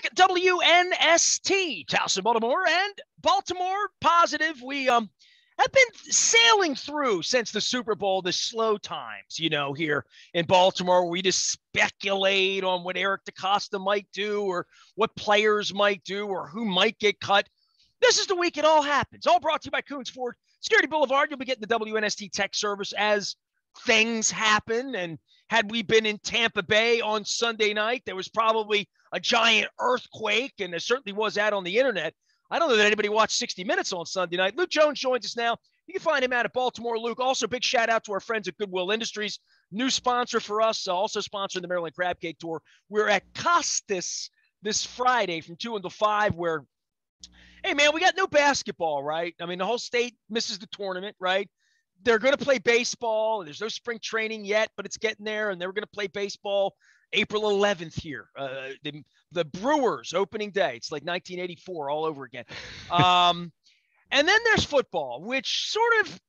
back at WNST, Towson, Baltimore, and Baltimore positive. We have been sailing through since the Super Bowl the slow times, here in Baltimore. We just speculate on what Eric DeCosta might do or what players might do or who might get cut. This is the week it all happens. All brought to you by Coons Ford Security Boulevard. You'll be getting the WNST tech service as things happen. And had we been in Tampa Bay on Sunday night, there was probably a giant earthquake, and there certainly was that on the internet. I don't know that anybody watched 60 Minutes on Sunday night. Luke Jones joins us now. You can find him out at Baltimore. Luke, also big shout out to our friends at Goodwill Industries, new sponsor for us, also sponsoring the Maryland Crab Cake Tour. We're at Costas this Friday from 2 until 5, where, hey, man, we got no basketball, right? I mean, the whole state misses the tournament, right? They're going to play baseball. There's no spring training yet, but it's getting there, and they're going to play baseball April 11th here. The Brewers opening day. It's like 1984 all over again. And then there's football, which sort of,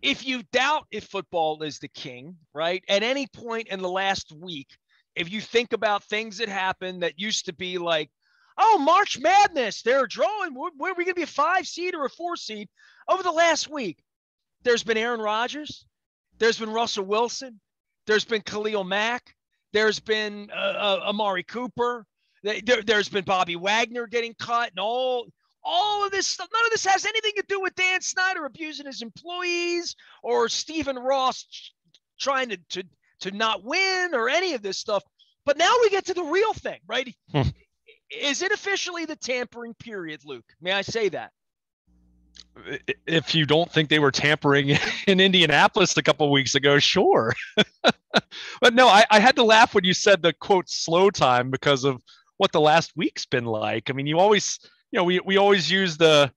if you doubt if football is the king, right, at any point in the last week, if you think about things that happened that used to be like, oh, March Madness, they're drawing, where are we going to be, a 5 seed or a 4 seed? Over the last week, there's been Aaron Rodgers. There's been Russell Wilson. There's been Khalil Mack. There's been Amari Cooper. There's been Bobby Wagner getting cut, and all of this stuff. None of this has anything to do with Dan Snyder abusing his employees or Stephen Ross trying to not win or any of this stuff. But now we get to the real thing, right? Is it officially the tampering period, Luke? May I say that? If you don't think they were tampering in Indianapolis a couple of weeks ago, sure. But no, I had to laugh when you said the quote slow time because of what the last week's been like. I mean, you always, we always use the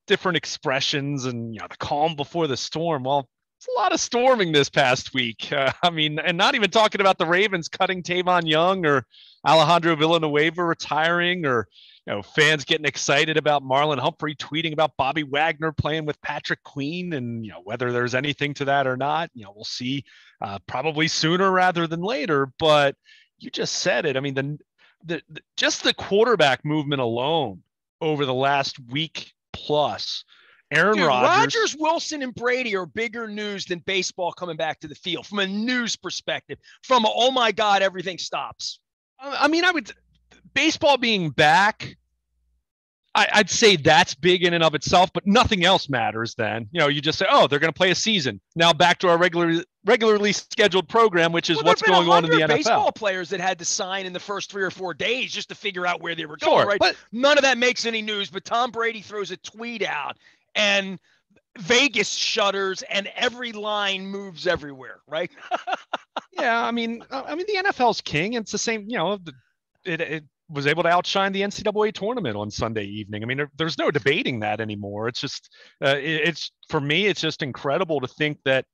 different expressions and, the calm before the storm. Well, it's a lot of storming this past week. I mean, and not even talking about the Ravens cutting Tavon Young or Alejandro Villanueva retiring or, fans getting excited about Marlon Humphrey tweeting about Bobby Wagner playing with Patrick Queen, and whether there's anything to that or not, we'll see probably sooner rather than later. But you just said it. I mean, just the quarterback movement alone over the last week plus. Aaron Rodgers, Wilson, and Brady are bigger news than baseball coming back to the field from a news perspective. From oh my God, everything stops. I mean, baseball being back, I'd say that's big in and of itself, but nothing else matters then. You just say, oh, they're going to play a season. Now back to our regularly scheduled program, which is what's going on in the NFL. Baseball players that had to sign in the first 3 or 4 days just to figure out where they were going, right? But none of that makes any news, but Tom Brady throws a tweet out and Vegas shudders and every line moves everywhere, right? Yeah, I mean, the NFL's king. It's the same, it was able to outshine the NCAA tournament on Sunday evening. I mean, there's no debating that anymore. It's just, for me, it's just incredible to think that,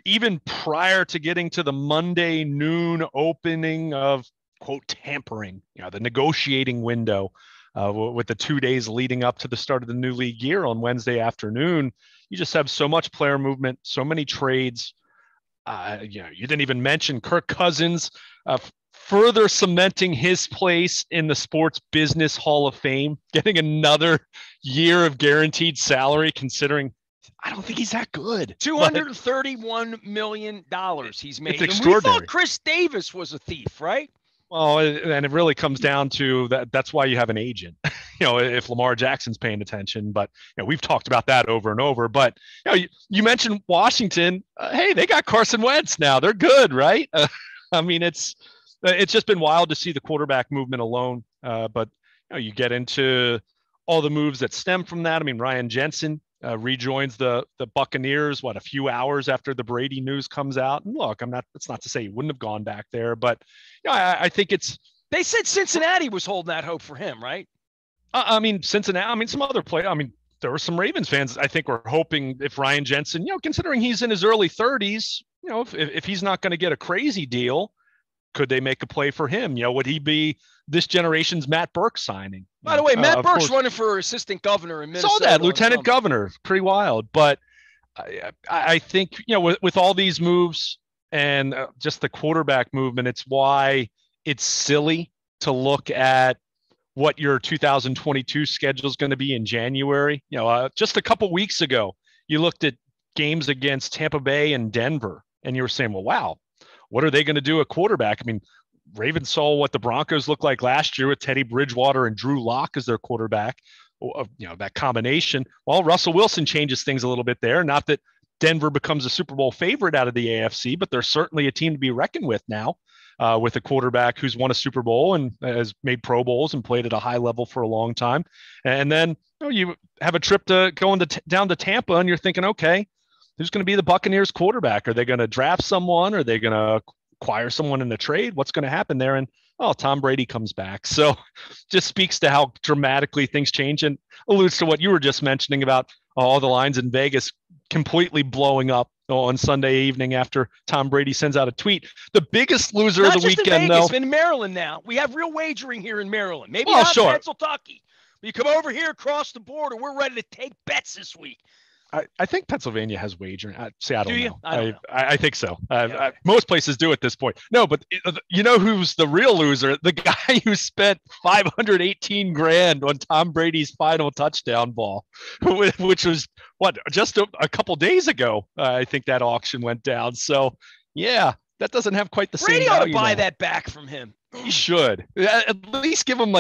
even prior to getting to the Monday noon opening of quote tampering, the negotiating window with the 2 days leading up to the start of the new league year on Wednesday afternoon, you just have so much player movement, so many trades. You didn't even mention Kirk Cousins, further cementing his place in the Sports Business Hall of Fame, getting another year of guaranteed salary, considering I don't think he's that good. $231 million he's made. It's extraordinary. We thought Chris Davis was a thief, right? Well, and it really comes down to that. That's why you have an agent, if Lamar Jackson's paying attention. But we've talked about that over and over. But you mentioned Washington. Hey, they got Carson Wentz now. They're good, right? I mean, it's just been wild to see the quarterback movement alone. But you get into all the moves that stem from that. I mean, Ryan Jensen rejoins the Buccaneers, a few hours after the Brady news comes out. And look, it's not to say he wouldn't have gone back there, but I think they said Cincinnati was holding that hope for him, right? Cincinnati, some other players. There were some Ravens fans, I think, were hoping if Ryan Jensen, considering he's in his early 30s, if he's not going to get a crazy deal, could they make a play for him? Would he be this generation's Matt Burke signing? By the way, Matt Burke's running for assistant governor in Minnesota. Saw that, lieutenant governor, pretty wild. But I think, with all these moves and just the quarterback movement, it's why it's silly to look at what your 2022 schedule is going to be in January. Just a couple weeks ago, you looked at games against Tampa Bay and Denver, and you were saying, well, wow, what are they going to do at quarterback? I mean, Ravens saw what the Broncos looked like last year with Teddy Bridgewater and Drew Lock as their quarterback, that combination. Well, Russell Wilson changes things a little bit there. Not that Denver becomes a Super Bowl favorite out of the AFC, but they're certainly a team to be reckoned with now, with a quarterback who's won a Super Bowl and has made Pro Bowls and played at a high level for a long time. And then you have a trip to going down to Tampa, and you're thinking, okay, who's going to be the Buccaneers quarterback? Are they going to draft someone? Are they going to acquire someone in a trade? What's going to happen there? And Tom Brady comes back. So just speaks to how dramatically things change, and alludes to what you were just mentioning about all the lines in Vegas completely blowing up on Sunday evening after Tom Brady sends out a tweet. The biggest loser of the weekend, though. It's in Maryland now. We have real wagering here in Maryland. Maybe not in Pennsylvania. You come over here across the border, we're ready to take bets this week. I think Pennsylvania has wagering. I don't know. I think so. Most places do at this point. No, but you know who's the real loser? The guy who spent $518,000 on Tom Brady's final touchdown ball, which was just a couple days ago. I think that auction went down. So yeah, that doesn't have quite the Brady same value. Brady ought to buy that back from him. He should at least give him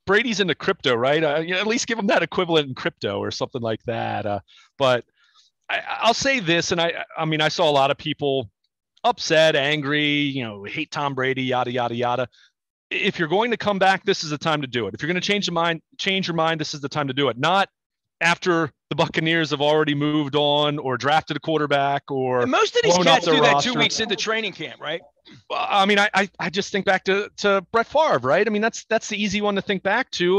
Brady's into crypto, right? At least give him that equivalent in crypto or something like that. But I'll say this, and I saw a lot of people upset, angry, hate Tom Brady, yada, yada, yada. If you're going to come back, this is the time to do it. If you're going to change your mind, this is the time to do it. Not after the Buccaneers have already moved on or drafted a quarterback or and most of these cats do that 2 weeks into training camp, right? Well, I just think back to Brett Favre, right? That's the easy one to think back to.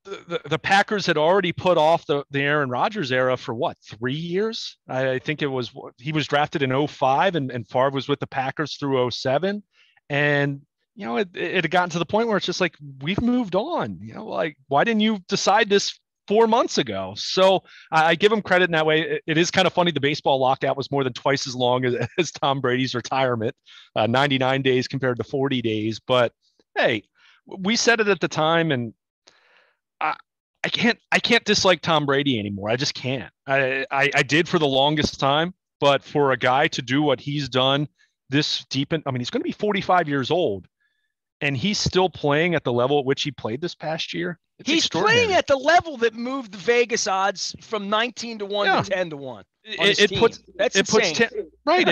The Packers had already put off the Aaron Rodgers era for 3 years? I think he was drafted in 2005 and Favre was with the Packers through 2007. And, it had gotten to the point where it's just like, we've moved on, why didn't you decide this 4 months ago? So I give him credit in that way. It is kind of funny. The baseball lockout was more than twice as long as Tom Brady's retirement, 99 days compared to 40 days. But hey, we said it at the time, and I can't dislike Tom Brady anymore. I just can't. I did for the longest time, but for a guy to do what he's done this deep in, he's going to be 45 years old, and he's still playing at the level at which he played this past year. He's playing at the level that moved the Vegas odds from 19 to 1 to 10 to 1. It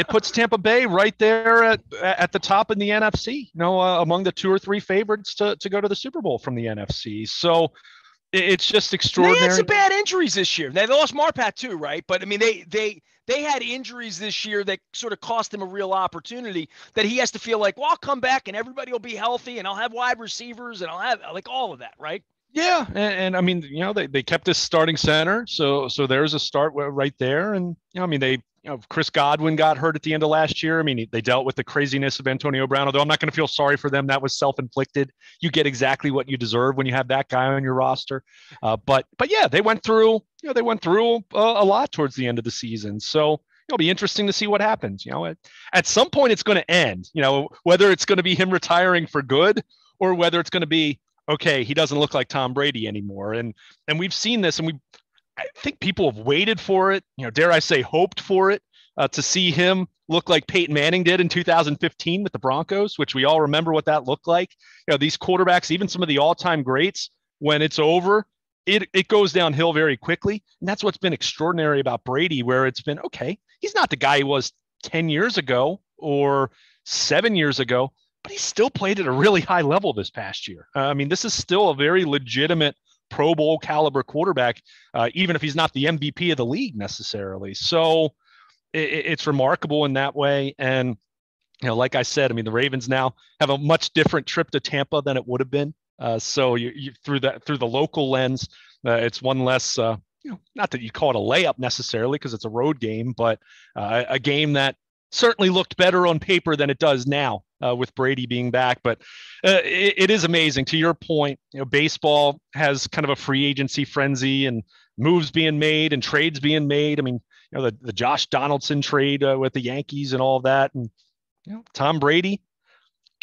puts Tampa Bay right there at the top in the NFC, among the 2 or 3 favorites to go to the Super Bowl from the NFC. So it's just extraordinary. They had some bad injuries this year. They lost Marpat too, right? But they had injuries this year that sort of cost him a real opportunity that he has to feel like, well, I'll come back and everybody will be healthy and I'll have wide receivers and I'll have all of that, right? Yeah, and they kept his starting center, so there's a start right there, and Chris Godwin got hurt at the end of last year. They dealt with the craziness of Antonio Brown, although I'm not going to feel sorry for them. That was self-inflicted. You get exactly what you deserve when you have that guy on your roster. But yeah, they went through a lot towards the end of the season. So it'll be interesting to see what happens. At some point it's going to end. Whether it's going to be him retiring for good or whether it's going to be, okay, he doesn't look like Tom Brady anymore. And we've seen this, and I think people have waited for it, dare I say, hoped for it, to see him look like Peyton Manning did in 2015 with the Broncos, which we all remember what that looked like. These quarterbacks, even some of the all-time greats, when it's over, it goes downhill very quickly. And that's what's been extraordinary about Brady, where it's been, okay, he's not the guy he was 10 years ago or 7 years ago, but he still played at a really high level this past year. This is still a very legitimate Pro Bowl caliber quarterback, even if he's not the MVP of the league necessarily. So it's remarkable in that way. And, like I said, the Ravens now have a much different trip to Tampa than it would have been. So you through the local lens, it's one less, not that you call it a layup necessarily because it's a road game, but a game that certainly looked better on paper than it does now with Brady being back. But it is amazing. To your point, baseball has kind of a free agency frenzy and moves being made and trades being made. The Josh Donaldson trade with the Yankees and all of that. And Tom Brady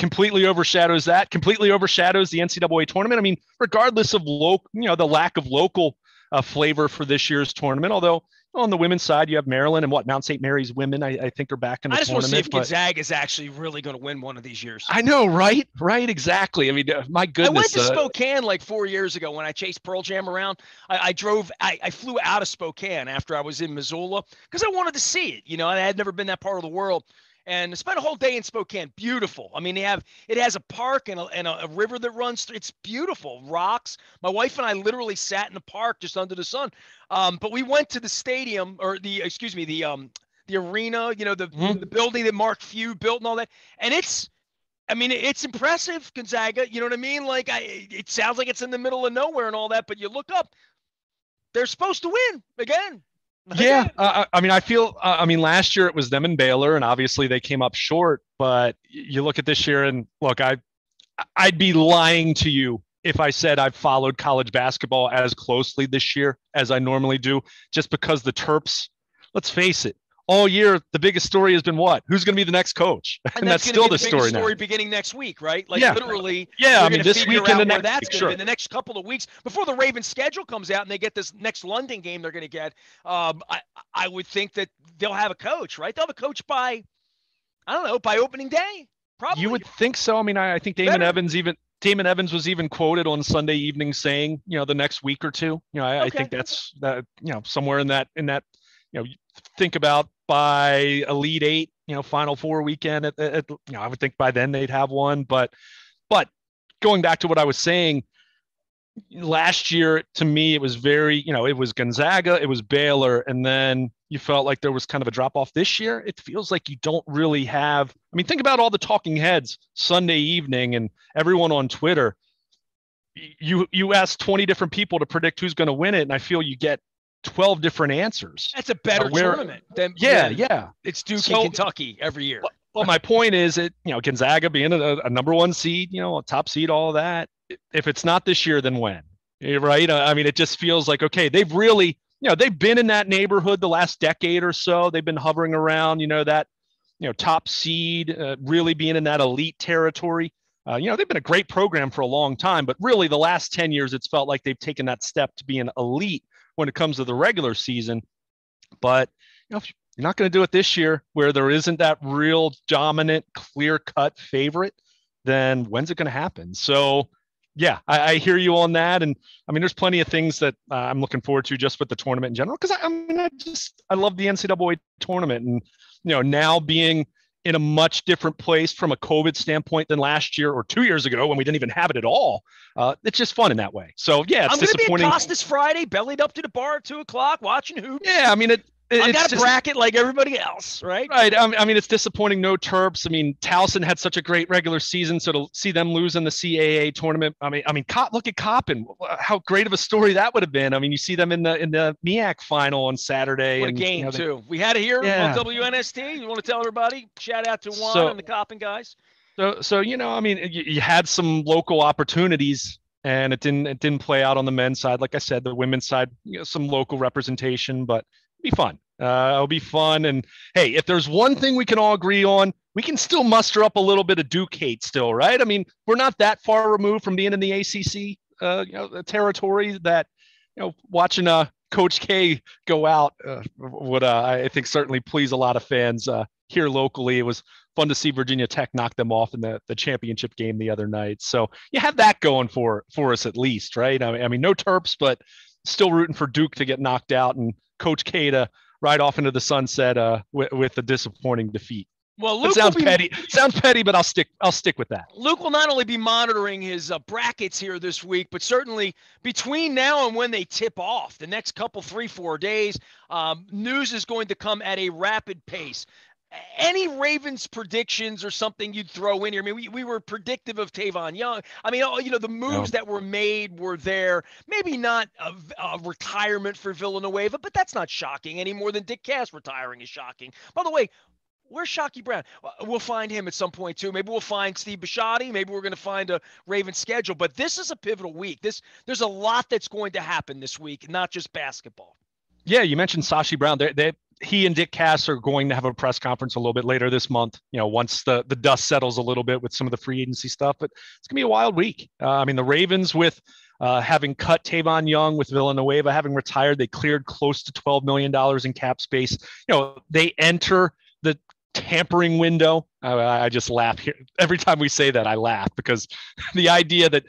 completely overshadows that, completely overshadows the NCAA tournament. I mean, regardless of the lack of local flavor for this year's tournament, although on the women's side, you have Maryland and Mount St. Mary's women, I think are back in the I just tournament. want to see if Gonzaga is actually really going to win one of these years. I know, right? Right, exactly. I mean, my goodness. I went to Spokane like 4 years ago when I chased Pearl Jam around. I flew out of Spokane after I was in Missoula because I wanted to see it. I had never been that part of the world. And I spent a whole day in Spokane. Beautiful. I mean, it has a park and a river that runs through. It's beautiful. Rocks. My wife and I literally sat in the park just under the sun. But we went to the stadium the arena, the building that Mark Few built and all that. And it's impressive, Gonzaga. You know what I mean? Like it sounds like it's in the middle of nowhere and all that, but you look up, they're supposed to win again. Yeah, I feel. Last year it was them and Baylor, and obviously they came up short. But you look at this year, and look, I'd be lying to you if I said I've followed college basketball as closely this year as I normally do, just because the Terps. Let's face it, all year the biggest story has been what? Who's going to be the next coach? And that's still the story now. Beginning next week, right? Like literally. Yeah, this week and the next. That's going to be the next couple of weeks before the Ravens schedule comes out and they get this next London game they're going to get. I would think that they'll have a coach, right? They'll have a coach by opening day. Probably. You would think so. I mean, I think Damon Evans was even quoted on Sunday evening saying, the next week or two. I think that's that. Somewhere in that. Think about by Elite Eight, Final Four weekend. I would think by then they'd have one. But going back to what I was saying, last year to me it was very, it was Gonzaga, it was Baylor, and then you felt like there was kind of a drop off. This year, it feels like you don't really have. I mean, think about all the talking heads Sunday evening and everyone on Twitter. You ask 20 different people to predict who's going to win it, and I feel you get 12 different answers. That's a better tournament than it's Duke and Kentucky every year. Well, my point is Gonzaga being a number one seed, a top seed, all that. If it's not this year, then when? Right? I mean, it just feels like, okay, they've really, they've been in that neighborhood the last decade or so. They've been hovering around, that, top seed, really being in that elite territory. They've been a great program for a long time, but really the last 10 years, it's felt like they've taken that step to be an elite when it comes to the regular season. But if you're not going to do it this year where there isn't that real dominant, clear-cut favorite, then when's it going to happen? So yeah, I hear you on that. And I mean, there's plenty of things that I'm looking forward to just with the tournament in general. Cause I love the NCAA tournament, and, now being in a much different place from a COVID standpoint than last year or 2 years ago when we didn't even have it at all. It's just fun in that way. So yeah, it's disappointing. I'm going to be at Costas Friday, bellied up to the bar at 2:00, watching hoops. Yeah. I mean, I got a bracket like everybody else, right? Right. I mean, it's disappointing. No Terps. I mean, Towson had such a great regular season, so to see them lose in the CAA tournament. I mean, look at Coppin. How great of a story that would have been. I mean, you see them in the MEAC final on Saturday. What a game too. We had it here on WNST. You want to tell everybody? Shout out to Juan and the Coppin guys. So I mean, you had some local opportunities, and it didn't play out on the men's side. Like I said, the women's side, some local representation, but be fun. It'll be fun. And hey, if there's one thing we can all agree on, we can still muster up a little bit of Duke hate still, right? I mean, we're not that far removed from being in the ACC, territory that, watching Coach K go out would, I think, certainly please a lot of fans here locally. It was fun to see Virginia Tech knock them off in the championship game the other night. So you have that going for us at least, right? I mean, no Terps, but still rooting for Duke to get knocked out and Coach K to ride off into the sunset with a disappointing defeat. Well, Luke petty. Sounds petty, but I'll stick with that. Luke will not only be monitoring his brackets here this week, but certainly between now and when they tip off, the next couple, 3-4 days, news is going to come at a rapid pace. Any Ravens predictions or something you'd throw in here? I mean, we were predictive of Tavon Young. I mean, the moves that were made were there. Maybe not a retirement for Villanueva, but that's not shocking any more than Dick Cass retiring is shocking. By the way, where's Shockey Brown? We'll find him at some point too. Maybe we'll find Steve Bisciotti. Maybe we're going to find a Ravens schedule. But this is a pivotal week. There's a lot that's going to happen this week, not just basketball. Yeah, you mentioned Sashi Brown. he and Dick Cass are going to have a press conference a little bit later this month, once the dust settles a little bit with some of the free agency stuff. But it's going to be a wild week. I mean, the Ravens, with having cut Tavon Young with Villanueva, having retired, they cleared close to $12 million in cap space. They enter the tampering window. I just laugh here. Every time we say that, I laugh, because the idea that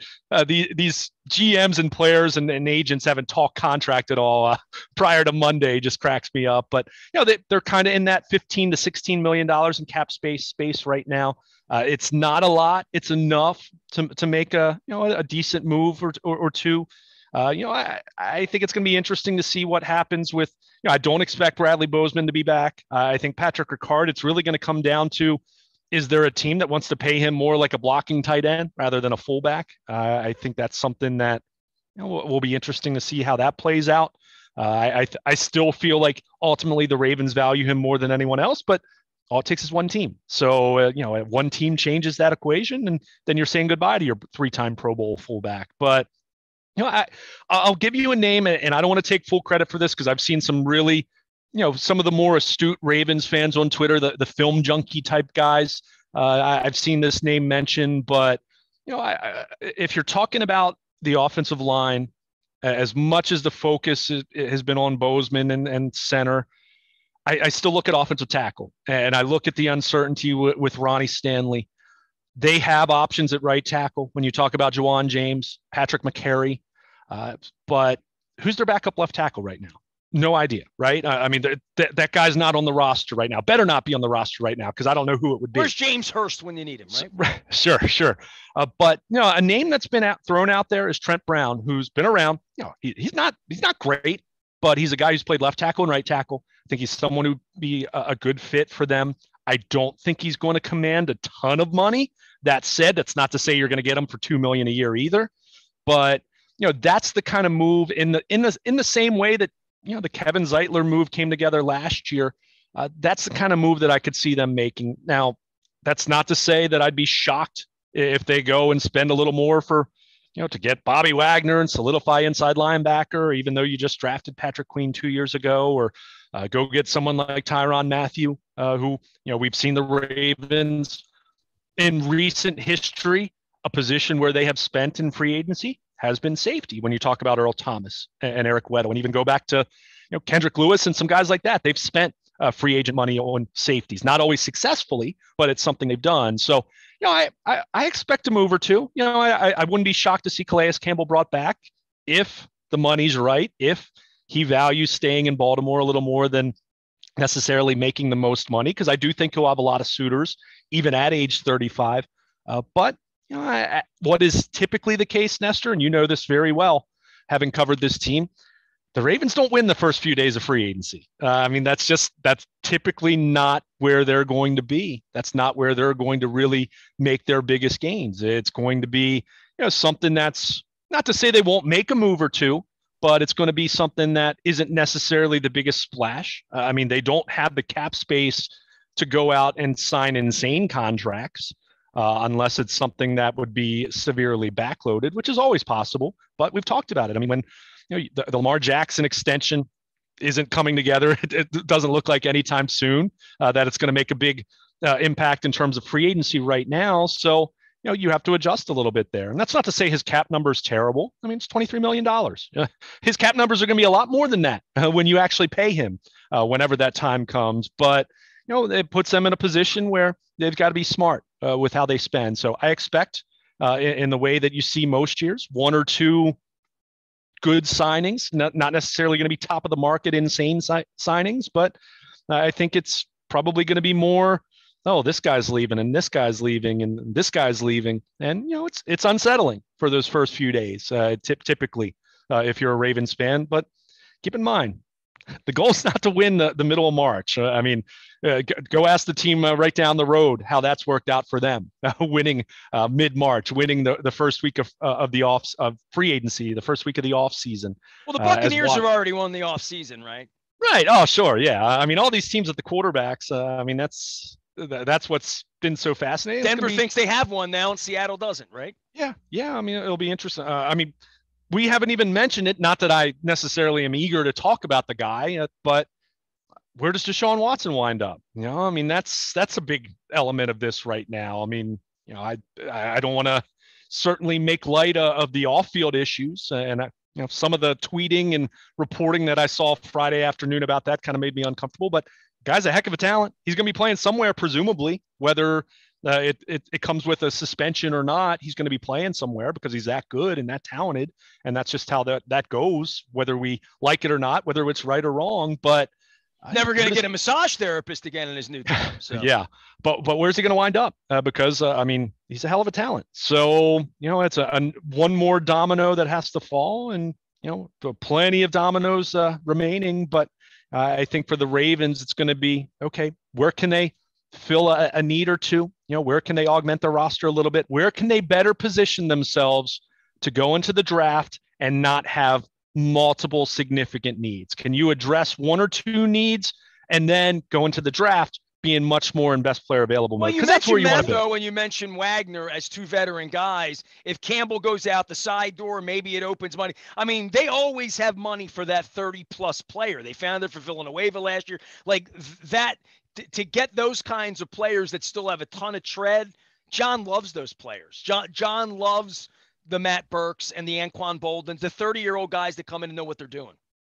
these GMs and players and agents haven't talked contract at all prior to Monday just cracks me up. But they're kind of in that $15 to $16 million in cap space right now. It's not a lot. It's enough to make a decent move or two. I think it's going to be interesting to see what happens with. I don't expect Bradley Bozeman to be back. I think Patrick Ricard, it's really going to come down to, is there a team that wants to pay him more like a blocking tight end rather than a fullback? I think that's something that will be interesting to see how that plays out. I still feel like ultimately the Ravens value him more than anyone else, but all it takes is one team. So, one team changes that equation, and then you're saying goodbye to your 3-time Pro Bowl fullback. But I'll give you a name, and I don't want to take full credit for this because I've seen some really, some of the more astute Ravens fans on Twitter, the film junkie type guys. I've seen this name mentioned, but if you're talking about the offensive line, as much as the focus has been on Bozeman and center, I still look at offensive tackle, and I look at the uncertainty with Ronnie Stanley. They have options at right tackle when you talk about Juwan James, Patrick McCary, but who's their backup left tackle right now? No idea, right? I mean, that guy's not on the roster right now. Better not be on the roster right now, because I don't know who it would be. Where's James Hurst when you need him, right? Sure. But a name that's been thrown out there is Trent Brown, who's been around. He's not great, but he's a guy who's played left tackle and right tackle. I think he's someone who'd be a good fit for them. I don't think he's going to command a ton of money. That said, that's not to say you're going to get him for $2 million a year either. But that's the kind of move in the same way that the Kevin Zeitler move came together last year. That's the kind of move that I could see them making. Now, that's not to say that I'd be shocked if they go and spend a little more for to get Bobby Wagner and solidify inside linebacker, even though you just drafted Patrick Queen 2 years ago, or go get someone like Tyrann Mathieu, who we've seen the Ravens in recent history, a position where they have spent in free agency has been safety. When you talk about Earl Thomas and Eric Weddle, and even go back to Kendrick Lewis and some guys like that, they've spent free agent money on safeties, not always successfully, but it's something they've done. So I expect a move or two. I wouldn't be shocked to see Calais Campbell brought back if the money's right, if he values staying in Baltimore a little more than necessarily making the most money, because I do think he'll have a lot of suitors even at age 35. But what is typically the case, Nestor, and you know this very well, having covered this team, the Ravens don't win the first few days of free agency. I mean, that's typically not where they're going to be. That's not where they're going to really make their biggest gains. It's going to be something that's not to say they won't make a move or two, but it's going to be something that isn't necessarily the biggest splash. I mean, they don't have the cap space to go out and sign insane contracts unless it's something that would be severely backloaded, which is always possible. But we've talked about it. I mean, when the Lamar Jackson extension isn't coming together, it doesn't look like anytime soon that it's going to make a big impact in terms of free agency right now. So you have to adjust a little bit there. And that's not to say his cap number is terrible. I mean, it's $23 million. His cap numbers are going to be a lot more than that when you actually pay him whenever that time comes. But, it puts them in a position where they've got to be smart with how they spend. So I expect in the way that you see most years, one or two good signings, not necessarily going to be top of the market insane signings, but I think it's probably going to be more, this guy's leaving and this guy's leaving and this guy's leaving. And, it's unsettling for those first few days, typically, if you're a Ravens fan. But keep in mind, the goal is not to win the middle of March. I mean, go ask the team right down the road how that's worked out for them, winning mid-March, winning the first week of free agency, the first week of the off season. Well, the Buccaneers have already won the off season, right? Right. Oh, sure. Yeah. I mean, all these teams at the quarterbacks. I mean, that's what's been so fascinating. Denver thinks they have one now, and Seattle doesn't, right? Yeah. I mean, it'll be interesting. I mean, we haven't even mentioned it. Not that I necessarily am eager to talk about the guy, but where does Deshaun Watson wind up? I mean, that's a big element of this right now. I mean, I don't want to certainly make light of the off-field issues, and some of the tweeting and reporting that I saw Friday afternoon about that kind of made me uncomfortable. But guy's a heck of a talent. He's going to be playing somewhere, presumably, whether it comes with a suspension or not. He's going to be playing somewhere because he's that good and that talented, and that's just how that goes, whether we like it or not, whether it's right or wrong. But never going to get a massage therapist again in his new town. So. Yeah, but where's he going to wind up? Because I mean, he's a hell of a talent. So it's a one more domino that has to fall, and plenty of dominoes remaining. But I think for the Ravens, it's going to be okay. Where can they fill a need or two? Where can they augment their roster a little bit? Where can they better position themselves to go into the draft and not have multiple significant needs? Can you address one or two needs and then go into the draft being much more in best player available mode? Well, that's where you want to go. When you mentioned Wagner as two veteran guys, if Campbell goes out the side door, maybe it opens money. I mean, they always have money for that 30-plus player. They found it for Villanueva last year. Like that, to get those kinds of players that still have a ton of tread, John loves those players. John loves the Matt Burks and the Anquan Boldens, the 30-year-old guys that come in and know what they're doing.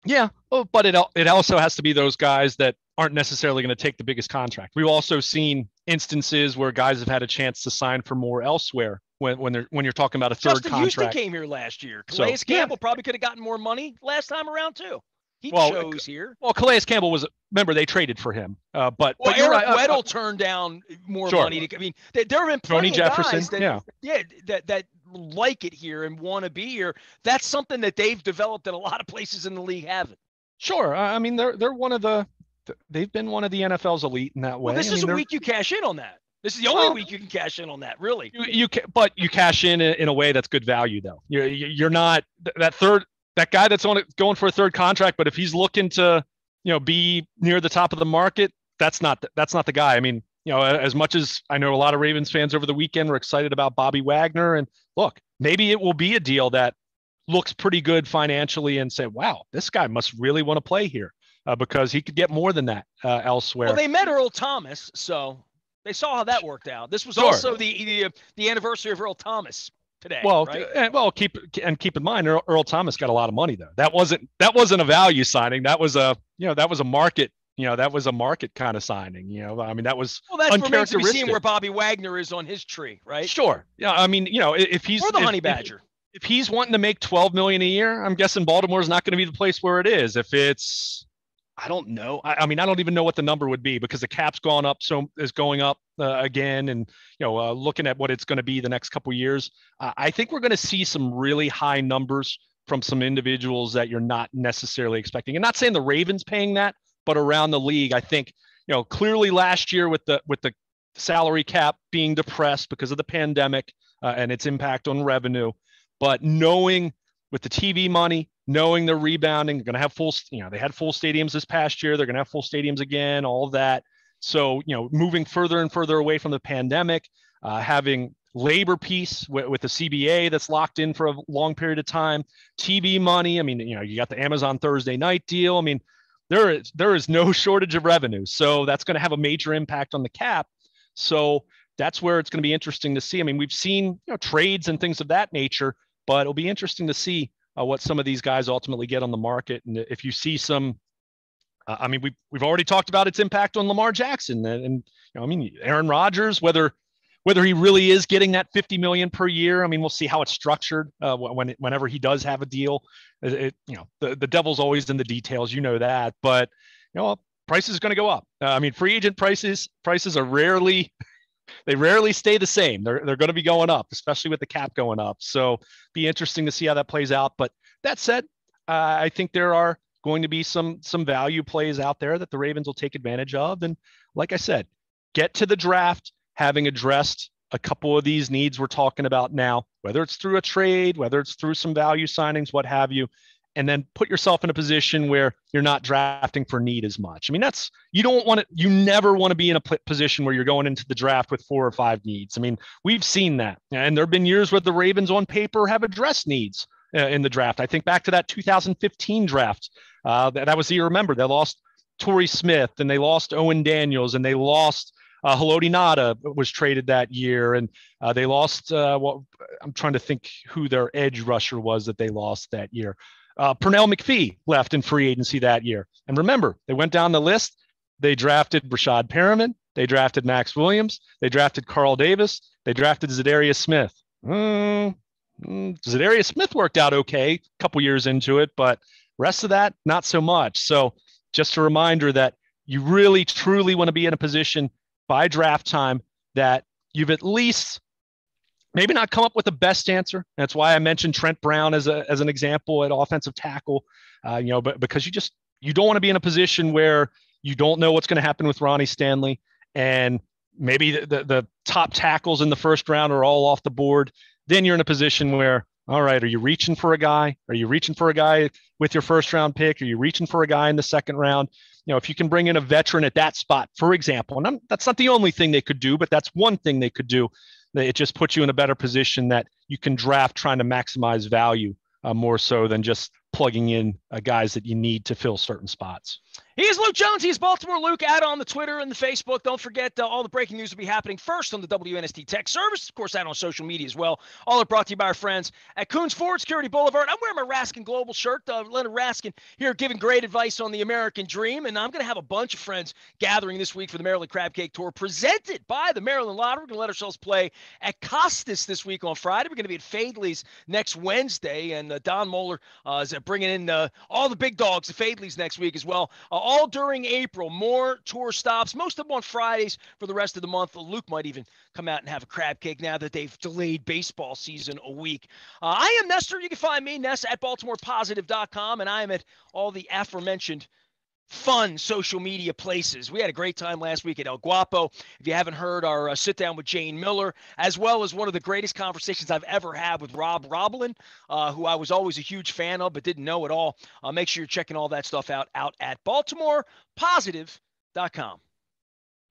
Yeah, but it also has to be those guys that aren't necessarily going to take the biggest contract. We've also seen instances where guys have had a chance to sign for more elsewhere when you're talking about a third Justin contract. Houston came here last year. Calais Campbell probably could have gotten more money last time around too. He chose here. Well, Calais Campbell remember they traded for him, but Eric right. Weddle turned down more money. I mean, there have been plenty of guys that like it here and want to be here. That's something that they've developed that a lot of places in the league haven't. Sure, I mean they've been one of the NFL's elite in that way. Well, this is a week you cash in on that. This is the only week you can cash in on that, really. But you cash in a way that's good value, though. You're not that guy that's going for a third contract. But if he's looking to be near the top of the market, that's not the guy. I mean, as much as I know a lot of Ravens fans over the weekend were excited about Bobby Wagner, and look, maybe it will be a deal that looks pretty good financially and say, wow, this guy must really want to play here because he could get more than that elsewhere. Well, they met Earl Thomas, so they saw how that worked out. This was also the anniversary of Earl Thomas today. Well, right? keep in mind, Earl Thomas got a lot of money though. That wasn't a value signing. That was a market. That was a market kind of signing. I mean, that was that's remains to be seen where Bobby Wagner is on his tree, right? Sure. Yeah. I mean, if he's the Honey Badger. If he's wanting to make $12 million a year, I'm guessing Baltimore is not going to be the place where it is. If it's, I don't know. I mean, I don't even know what the number would be because the cap's gone up, so is going up again, and looking at what it's going to be the next couple of years, I think we're going to see some really high numbers from some individuals that you're not necessarily expecting. And not saying the Ravens paying that, but around the league, I think clearly last year with the salary cap being depressed because of the pandemic and its impact on revenue. But knowing with the TV money, knowing they're rebounding, they're going to have they had full stadiums this past year. They're going to have full stadiums again, all of that. So, moving further and further away from the pandemic, having labor peace with the CBA that's locked in for a long period of time, TV money. I mean, you got the Amazon Thursday night deal. I mean, there is no shortage of revenue. So that's going to have a major impact on the cap. So that's where it's going to be interesting to see. I mean, we've seen trades and things of that nature, but it'll be interesting to see what some of these guys ultimately get on the market. And if you see some, I mean, we've already talked about its impact on Lamar Jackson, and I mean, Aaron Rodgers, whether he really is getting that $50 million per year. I mean, we'll see how it's structured whenever he does have a deal. The devil's always in the details, that, but prices are going to go up. I mean, free agent prices are rarely stay the same. They're going to be going up, especially with the cap going up. So be interesting to see how that plays out. But that said, I think there are going to be some value plays out there that the Ravens will take advantage of. And like I said, get to the draft having addressed a couple of these needs we're talking about now, whether it's through a trade, whether it's through some value signings, what have you, and then put yourself in a position where you're not drafting for need as much. I mean, you never want to be in a position where you're going into the draft with 4 or 5 needs. I mean, we've seen that. And there've been years where the Ravens on paper have addressed needs in the draft. I think back to that 2015 draft. That was the year, remember, they lost Torrey Smith, and they lost Owen Daniels, and they lost Haloti Nada was traded that year, and they lost. I'm trying to think who their edge rusher was that they lost that year. Pernell McPhee left in free agency that year, and remember, they went down the list. They drafted Brashad Perriman. They drafted Max Williams. They drafted Carl Davis. They drafted Zadarius Smith. Zadarius Smith worked out okay a couple years into it, but rest of that, not so much. So just a reminder that you really, truly want to be in a position by draft time that you've at least maybe not come up with the best answer. That's why I mentioned Trent Brown as an example at offensive tackle, but because you don't want to be in a position where you don't know what's going to happen with Ronnie Stanley, and maybe the top tackles in the first round are all off the board. Then you're in a position where, all right, are you reaching for a guy? Are you reaching for a guy with your first round pick? Are you reaching for a guy in the second round? If you can bring in a veteran at that spot, for example, and that's not the only thing they could do, but that's one thing they could do. It just puts you in a better position that you can draft trying to maximize value more so than just plugging in guys that you need to fill certain spots. He is Luke Jones. He is Baltimore Luke out on the Twitter and the Facebook. Don't forget all the breaking news will be happening first on the WNST Tech Service. Of course, out on social media as well. All are brought to you by our friends at Coons Ford Security Boulevard. I'm wearing my Raskin Global shirt. Leonard Raskin here giving great advice on the American Dream. And I'm going to have a bunch of friends gathering this week for the Maryland Crab Cake Tour presented by the Maryland Lottery. We're going to let ourselves play at Costas this week on Friday. We're going to be at Fadley's next Wednesday. And Don Moeller is bringing in all the big dogs at Fadley's next week as well. All during April, more tour stops, most of them on Fridays for the rest of the month. Luke might even come out and have a crab cake now that they've delayed baseball season a week. I am Nestor. You can find me, Ness, at BaltimorePositive.com, and I am at all the aforementioned fun social media places. We had a great time last week at El Guapo. If you haven't heard our sit down with Jane Miller, as well as one of the greatest conversations I've ever had with Rob Roblin, who I was always a huge fan of but didn't know at all, make sure you're checking all that stuff out at BaltimorePositive.com.